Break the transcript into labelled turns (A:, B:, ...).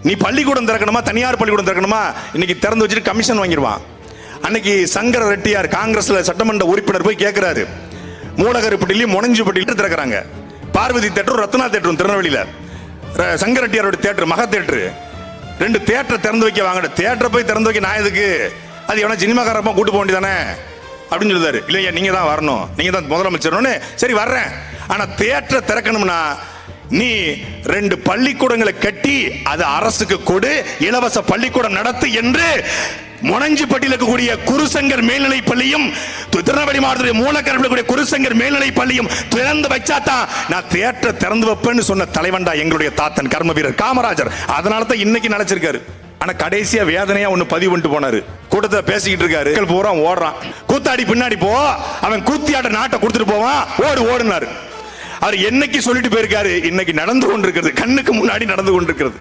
A: நீ பள்ளிக்கூடம் திறக்கணுமா தனியார் பள்ளிக்கூடம் திறக்கணுமா இன்னைக்கு திறந்து வச்சுட்டு கமிஷன் வாங்கிடுவான். அன்னைக்கு சங்கர ரெட்டியார் காங்கிரஸ்ல சட்டமன்ற உறுப்பினர் போய் கேட்கிறாரு, மூலகருப்பட்டிலையும் முனஞ்சிப்பட்டியிலும் திறக்கிறாங்க. பார்வதி தேட்டரும் ரத்னா தேட்டரும் திருநெல்வேலியில, சங்கர ரெட்டியாரோட தேட்டர் மகா தேட்டரு, 2 தேட்டரை திறந்து வைக்க வாங்க. தேட்டரை போய் திறந்து வைக்க நான் எதுக்கு, அது எவனா சினிமாக்காரப்பா கூட்டு போக வேண்டியதானே அப்படின்னு சொல்லுவாரு. இல்லையா நீங்க தான் வரணும், நீங்க தான் முதலமைச்சர்னு. சரி வர்றேன், ஆனா தேட்டரை திறக்கணும்னா நீ 2 பள்ளிக்கூடங்களை கட்டி அது அரசுக்கு கொடு, இலவச பள்ளிக்கூடம் நடத்து என்று முனஞ்சிப்பட்டியில் இருக்கக்கூடிய குருசங்கர் மேல்நிலை பள்ளியும் திருநெல்வேலி மாவட்டத்தில் மூலக்கரக்கூடிய குருசங்கர் மேல்நிலை பள்ளியும் திறந்து வச்சாதான் நான் தேட்டரை திறந்து வைப்பேன்னு சொன்ன தலைவன்டா எங்களுடைய தாத்தன் கர்ம வீரர் காமராஜர். அதனால தான் இன்னைக்கு நினைச்சிருக்காரு. ஆனா கடைசியா வேதனையா ஒண்ணு பதிவு பண்ணிட்டு போனாரு. கூட்டத்தை பேசிக்கிட்டு இருக்காரு, பூரா ஓடுறான். கூத்தாடி பின்னாடி போ, அவன் கூத்தியாட்ட நாட்டை கொடுத்துட்டு போவான், ஓடுனாரு. அவர் என்னைக்கு சொல்லிட்டு போயிருக்காரு, இன்னைக்கு நடந்து கொண்டிருக்கிறது, கண்ணுக்கு முன்னாடி நடந்து கொண்டிருக்கிறது.